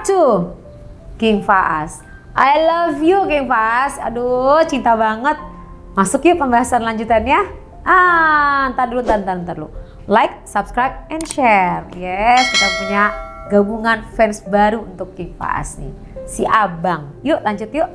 to King Faas. I love you King Faas. Aduh, cinta banget. Masuk yuk pembahasan lanjutannya. Ntar dulu. Like, subscribe, and share. Yes, kita punya gabungan fans baru untuk King Faas nih. Si Abang. Yuk lanjut yuk.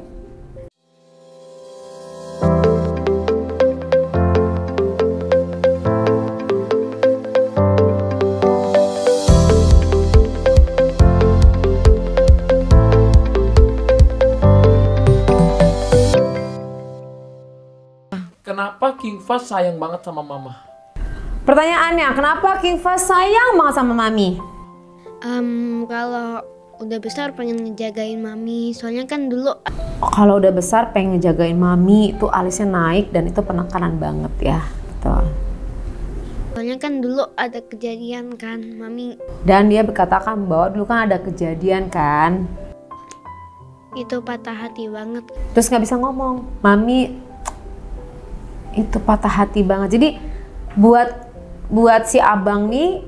Kenapa King Faas sayang banget sama mama? Pertanyaannya, kenapa King Faas sayang banget sama mami? Kalau udah besar pengen ngejagain mami, soalnya kan dulu Kalau udah besar pengen ngejagain mami, itu alisnya naik dan itu penekanan banget ya. Betul. soalnya kan dulu ada kejadian kan mami Dan dia berkatakan bahwa dulu kan ada kejadian kan. itu patah hati banget. Terus nggak bisa ngomong. Mami itu patah hati banget. Jadi buat si abang nih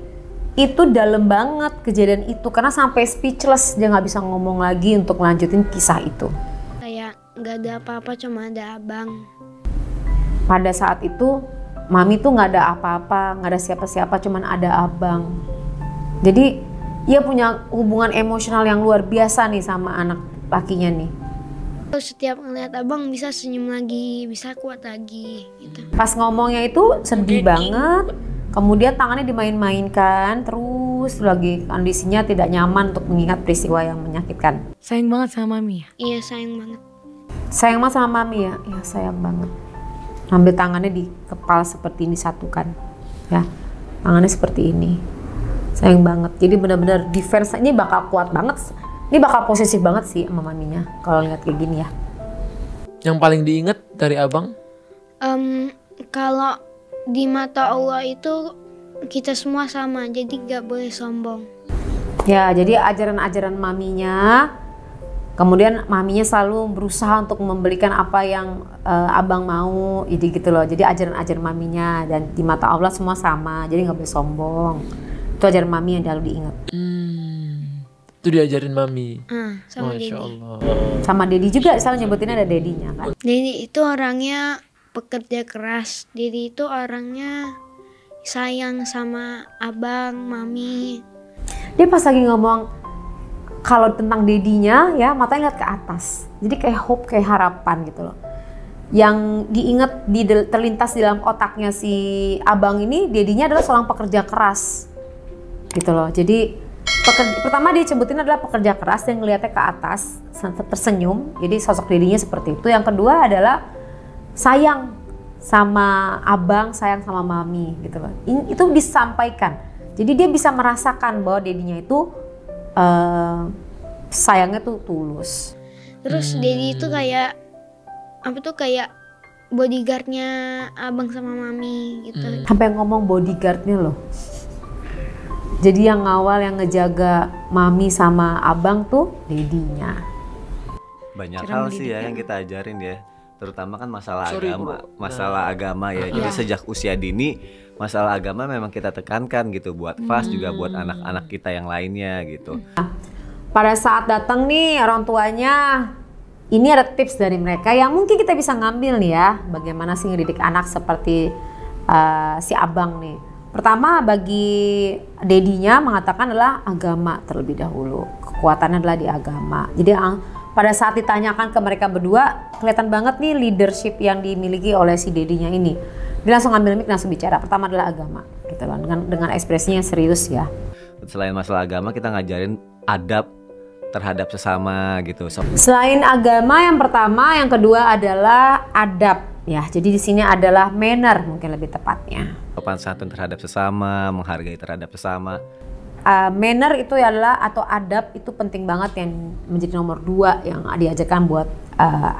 itu dalam banget kejadian itu karena sampai speechless, dia nggak bisa ngomong lagi untuk lanjutin kisah itu. Kayak nggak ada apa-apa, cuma ada abang. Pada saat itu mami tuh nggak ada apa-apa, nggak ada siapa-siapa, cuman ada abang. Jadi dia punya hubungan emosional yang luar biasa nih sama anak lakinya nih. Terus setiap ngeliat abang bisa senyum lagi, bisa kuat lagi gitu. Pas ngomongnya itu sedih banget, kemudian tangannya dimain-mainkan, terus lagi kondisinya tidak nyaman untuk mengingat peristiwa yang menyakitkan. Sayang banget sama mami ya? Iya sayang banget. Sayang banget sama mami ya? Ya sayang banget. Ambil tangannya di kepala seperti ini, satukan. Ya, tangannya seperti ini. Sayang banget. Jadi benar-benar defense ini bakal kuat banget. Ini bakal posesif banget sih sama maminya kalau lihat kayak gini ya. Yang paling diinget dari abang? Kalau di mata Allah itu kita semua sama, jadi gak boleh sombong. Ya, jadi ajaran-ajaran maminya, kemudian maminya selalu berusaha untuk memberikan apa yang abang mau, jadi gitu loh. Jadi ajaran-ajaran maminya, dan di mata Allah semua sama, jadi nggak boleh sombong. Itu ajaran mami yang selalu diingat. Itu diajarin mami. Sama Masya Dedi. Allah. Sama Dedi juga, selalu nyebutinnya ada Dedinya kan. Dedi itu orangnya pekerja keras. Dedi itu orangnya sayang sama abang, mami. Dia pas lagi ngomong kalau tentang Dedinya ya, matanya lihat ke atas. Jadi kayak hope, kayak harapan gitu loh. Yang diingat, terlintas di dalam otaknya si abang ini, Dedinya adalah seorang pekerja keras gitu loh. Jadi pertama dia sebutin adalah pekerja keras yang ngeliatnya ke atas, tersenyum. Jadi sosok Dedinya seperti itu. Yang kedua adalah sayang sama abang, sayang sama mami gitu loh. Itu disampaikan. Jadi dia bisa merasakan bahwa Dedinya itu sayangnya tuh tulus. Terus Dedi itu kayak kayak bodyguardnya abang sama mami gitu. Sampai ngomong bodyguardnya loh. Jadi yang awal yang ngejaga mami sama abang tuh Dedinya. Banyak hal sih ya yang kita ajarin ya, terutama kan masalah agama ya. Jadi sejak usia dini masalah agama memang kita tekankan gitu buat Faas juga buat anak-anak kita yang lainnya gitu. Pada saat datang nih orang tuanya, ini ada tips dari mereka yang mungkin kita bisa ngambil nih ya, bagaimana sih ngedidik anak seperti si abang nih. Pertama, bagi Dedinya mengatakan adalah agama terlebih dahulu. Kekuatannya adalah di agama. Jadi pada saat ditanyakan ke mereka berdua, kelihatan banget nih leadership yang dimiliki oleh si Dedinya ini. Dia langsung ambil mic, langsung bicara. Pertama adalah agama, gitu loh. Dengan ekspresinya serius ya. Selain masalah agama, kita ngajarin adab terhadap sesama gitu. Selain agama yang pertama, yang kedua adalah adab. Ya, jadi di sini adalah manner mungkin lebih tepatnya. Sopan santun terhadap sesama, menghargai terhadap sesama. Manner itu adalah atau adab itu penting banget yang menjadi nomor 2 yang diajarkan buat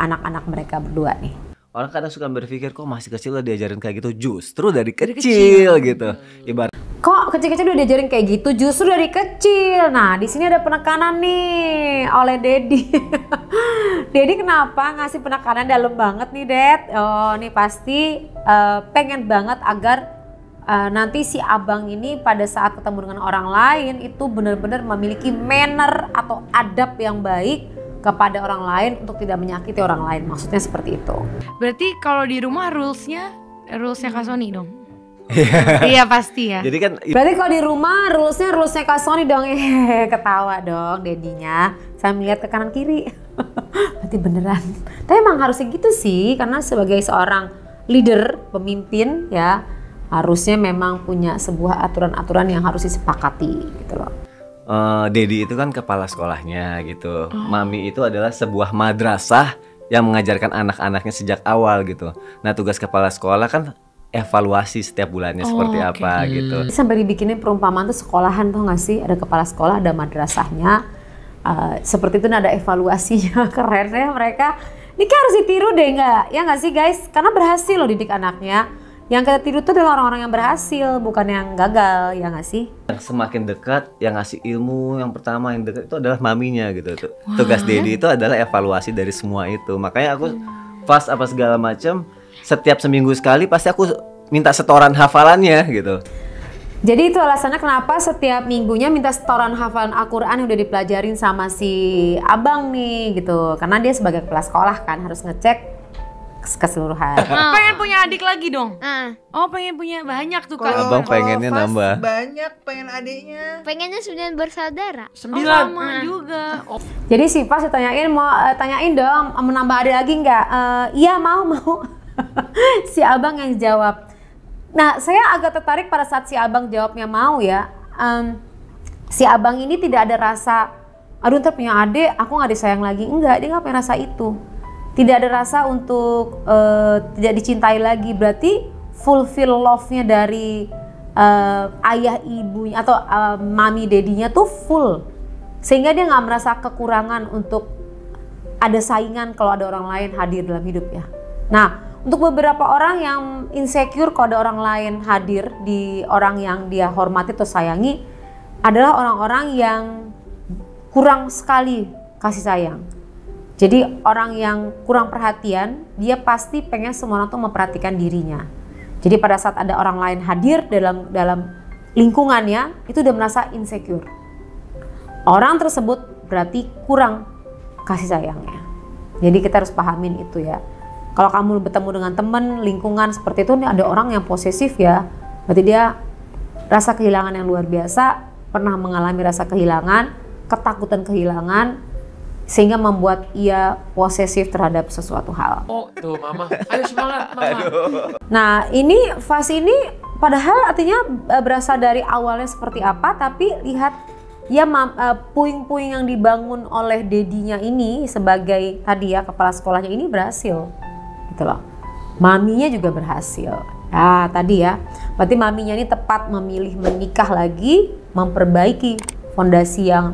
anak-anak mereka berdua nih. Orang kadang suka berpikir kok masih kecil udah diajarin kayak gitu, justru dari kecil gitu. Ibarat Kok kecil-kecil udah diajarin kayak gitu, justru dari kecil. Nah, di sini ada penekanan nih oleh Dedi. Dedi kenapa ngasih penekanan dalam banget nih, Dad? Oh, nih pasti pengen banget agar nanti si abang ini pada saat ketemu dengan orang lain itu benar-benar memiliki manner atau adab yang baik kepada orang lain untuk tidak menyakiti orang lain. Maksudnya seperti itu. Berarti kalau di rumah rulesnya Kak Sony dong? Iya pasti ya. Jadi kan Berarti kalau di rumah rulesnya Kak Sony dong. Ketawa dong dedinya sambil lihat ke kanan kiri. Berarti beneran. Tapi emang harusnya gitu sih, karena sebagai seorang leader, pemimpin ya, harusnya memang punya sebuah aturan-aturan yang harus disepakati gitu loh. Dedi itu kan kepala sekolahnya gitu. Mami itu adalah sebuah madrasah yang mengajarkan anak-anaknya sejak awal gitu. Nah, tugas kepala sekolah kan evaluasi setiap bulannya seperti apa gitu. Sampai dibikinin perumpamaan tuh sekolahan, tuh nggak sih? Ada kepala sekolah, ada madrasahnya. Seperti itu ada evaluasinya. Keren ya mereka. Ini kan harus ditiru deh, nggak? Ya nggak sih guys? Karena berhasil loh didik anaknya. Yang kita tiru itu adalah orang-orang yang berhasil, bukan yang gagal, ya nggak sih? Yang semakin dekat, yang ngasih ilmu yang pertama yang dekat itu adalah maminya gitu. Tugas Dedi itu adalah evaluasi dari semua itu. Makanya aku pas apa segala macam, setiap seminggu sekali pasti aku minta setoran hafalannya gitu. Jadi itu alasannya kenapa setiap minggunya minta setoran hafalan Al-Quran yang udah dipelajarin sama si abang nih gitu. Karena dia sebagai kepala sekolah kan harus ngecek keseluruhan. Pengen punya adik lagi dong? Oh pengen punya banyak tuh Kak. Abang pengennya Fas nambah. banyak, pengen adiknya. Pengennya 9 bersaudara. 9. Sama juga. Jadi si Pas ditanyain mau tanyain dong menambah adik lagi nggak? Iya mau. Si abang yang jawab. Nah saya agak tertarik pada saat si abang jawabnya mau ya. Si abang ini tidak ada rasa, aduh ntar punya adik aku nggak disayang lagi. Enggak, dia nggak punya rasa itu. Tidak ada rasa untuk tidak dicintai lagi. Berarti fulfill love-nya dari ayah ibunya atau mami dedinya tuh full. Sehingga dia nggak merasa kekurangan untuk ada saingan kalau ada orang lain hadir dalam hidupnya. Nah, untuk beberapa orang yang insecure kalau ada orang lain hadir di orang yang dia hormati atau sayangi, adalah orang-orang yang kurang sekali kasih sayang. Jadi orang yang kurang perhatian, dia pasti pengen semua orang tuh memperhatikan dirinya. Jadi pada saat ada orang lain hadir dalam lingkungannya, itu udah merasa insecure. Orang tersebut berarti kurang kasih sayangnya. Jadi kita harus pahamin itu ya. Kalau kamu bertemu dengan teman, lingkungan seperti itu, nih ada orang yang posesif ya. Berarti dia rasa kehilangan yang luar biasa, pernah mengalami rasa kehilangan, ketakutan kehilangan, sehingga membuat ia posesif terhadap sesuatu hal. Oh tuh mama, ayo semangat mama. Nah ini fase ini padahal artinya berasal dari awalnya seperti apa, tapi lihat ya puing-puing yang dibangun oleh dedinya ini sebagai tadi ya kepala sekolahnya ini berhasil gitu loh. Maminya juga berhasil. Nah tadi ya, berarti maminya ini tepat memilih menikah lagi, memperbaiki fondasi yang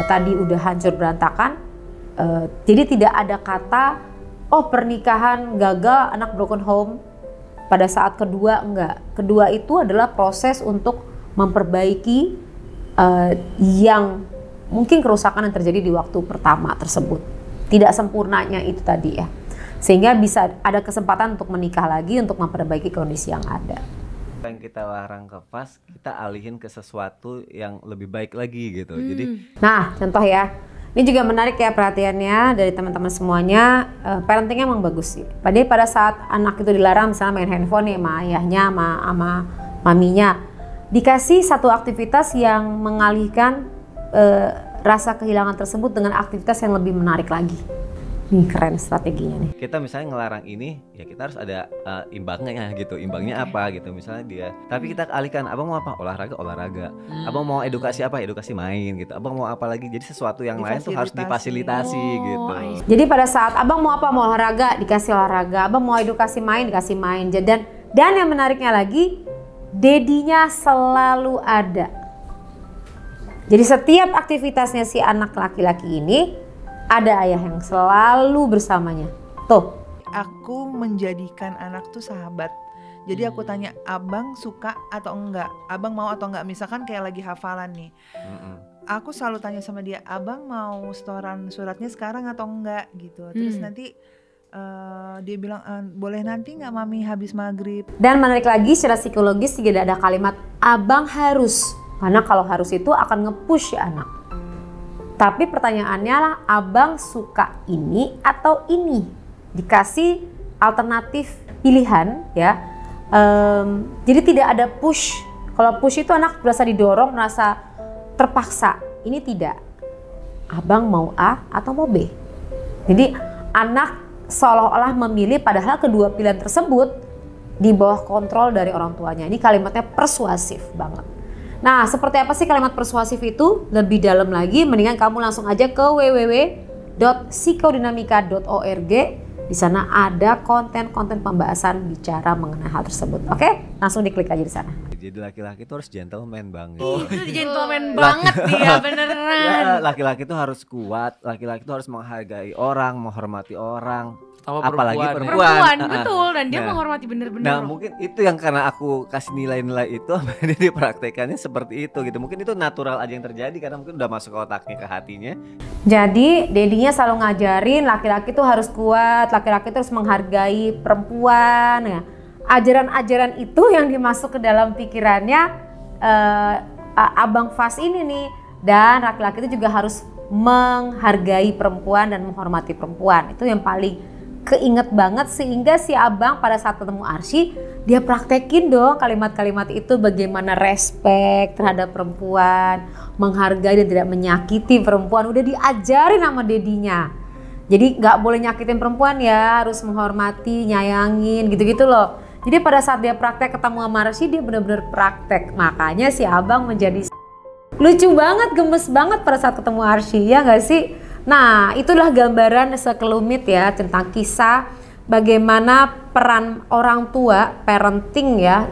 tadi udah hancur berantakan. Jadi tidak ada kata oh pernikahan gagal, anak broken home. Pada saat kedua enggak. Kedua itu adalah proses untuk memperbaiki yang mungkin kerusakan yang terjadi di waktu pertama tersebut. Tidak sempurnanya itu tadi ya. Sehingga bisa ada kesempatan untuk menikah lagi untuk memperbaiki kondisi yang ada. Yang kita larang ke Pas, kita alihin ke sesuatu yang lebih baik lagi gitu. Jadi nah contoh ya, ini juga menarik ya perhatiannya dari teman-teman semuanya. Parentingnya emang bagus sih. Padahal pada saat anak itu dilarang misalnya main handphone ya sama ayahnya sama maminya, dikasih satu aktivitas yang mengalihkan rasa kehilangan tersebut dengan aktivitas yang lebih menarik lagi. Nih keren strateginya nih. kita misalnya ngelarang ini, ya kita harus ada imbangnya gitu. Imbangnya apa gitu misalnya dia. Tapi kita alihkan, abang mau apa? Olahraga. Abang mau edukasi apa? Edukasi main gitu. Abang mau apa lagi? Jadi sesuatu yang lain tuh harus difasilitasi gitu. Jadi pada saat abang mau apa? Mau olahraga, dikasih olahraga. Abang mau edukasi main, dikasih main. Dan yang menariknya lagi, dedinya selalu ada. Jadi setiap aktivitasnya si anak laki-laki ini ada ayah yang selalu bersamanya. Tuh. Aku menjadikan anak tuh sahabat. Jadi aku tanya, abang suka atau enggak? Abang mau atau enggak? Misalkan kayak lagi hafalan nih. Aku selalu tanya sama dia, abang mau setoran suratnya sekarang atau enggak gitu. Terus nanti dia bilang boleh nanti nggak mami habis maghrib. Dan menarik lagi secara psikologis tidak ada kalimat abang harus, karena kalau harus itu akan nge-push ya anak. Tapi pertanyaannya lah, abang suka ini atau ini? Dikasih alternatif pilihan ya. Jadi tidak ada push. Kalau push itu anak berasa didorong, merasa terpaksa. Ini tidak. Abang mau A atau mau B. Jadi anak seolah-olah memilih, padahal kedua pilihan tersebut di bawah kontrol dari orang tuanya. Ini kalimatnya persuasif banget. Nah, seperti apa sih kalimat persuasif itu? Lebih dalam lagi, mendingan kamu langsung aja ke www.psikodinamika.org. Di sana ada konten-konten pembahasan bicara mengenai hal tersebut. Oke, langsung diklik aja di sana. Jadi laki-laki itu harus gentleman banget. Itu gentleman banget dia beneran. Laki-laki itu harus kuat, laki-laki itu harus menghargai orang, menghormati orang. Terutama Apalagi perempuan. Perempuan, betul, dan dia Nah. menghormati bener-bener. Nah mungkin itu yang karena aku kasih nilai-nilai itu, dia dipraktekannya seperti itu gitu. Mungkin itu natural aja yang terjadi karena mungkin udah masuk ke otaknya, ke hatinya. Jadi dedinya selalu ngajarin laki-laki tuh harus kuat, laki-laki tuh harus menghargai perempuan ya. Ajaran-ajaran itu yang dimasuk ke dalam pikirannya Abang Fas ini nih. Dan laki-laki itu juga harus menghargai perempuan dan menghormati perempuan. Itu yang paling keinget banget, sehingga si abang pada saat ketemu Arsy dia praktekin dong kalimat-kalimat itu, bagaimana respect terhadap perempuan, menghargai dan tidak menyakiti perempuan. Udah diajarin sama dedinya. Jadi nggak boleh nyakitin perempuan ya, harus menghormati, nyayangin gitu-gitu loh. Jadi pada saat dia praktek ketemu sama Arsy, dia benar-benar praktek. Makanya si abang menjadi lucu banget, gemes banget pada saat ketemu Arsy, ya nggak sih? Nah, itulah gambaran sekelumit ya tentang kisah bagaimana peran orang tua, parenting ya,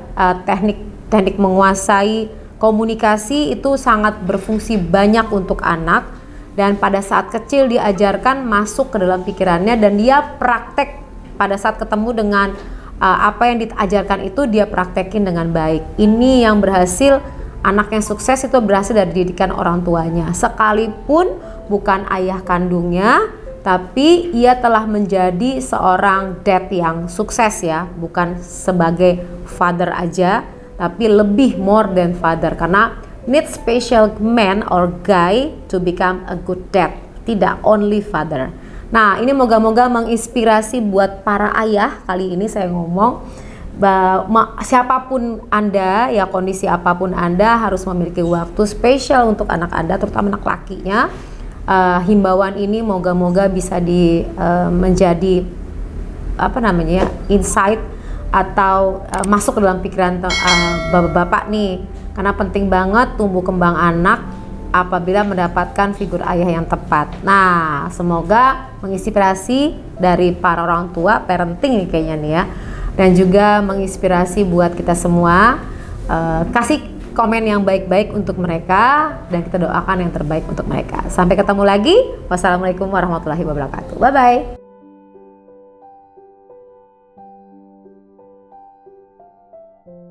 teknik menguasai komunikasi itu sangat berfungsi banyak untuk anak. Dan pada saat kecil diajarkan masuk ke dalam pikirannya, dan dia praktek pada saat ketemu dengan apa yang diajarkan itu dia praktekin dengan baik. Ini yang berhasil. Anak yang sukses itu berhasil dari didikan orang tuanya. Sekalipun bukan ayah kandungnya, tapi ia telah menjadi seorang dad yang sukses ya. Bukan sebagai father aja, tapi lebih more than father. Karena need special man or guy to become a good dad. Tidak only father. Nah, ini moga-moga menginspirasi buat para ayah. Kali ini saya ngomong, siapapun Anda ya, kondisi apapun Anda harus memiliki waktu spesial untuk anak Anda, terutama anak lakinya. Himbauan ini moga-moga bisa menjadi insight atau masuk ke dalam pikiran bapak-bapak nih, karena penting banget tumbuh kembang anak apabila mendapatkan figur ayah yang tepat. Nah, semoga menginspirasi dari para orang tua, parenting nih kayaknya nih ya. Dan juga menginspirasi buat kita semua. Kasih komen yang baik-baik untuk mereka, dan kita doakan yang terbaik untuk mereka. Sampai ketemu lagi. Wassalamualaikum warahmatullahi wabarakatuh. Bye-bye.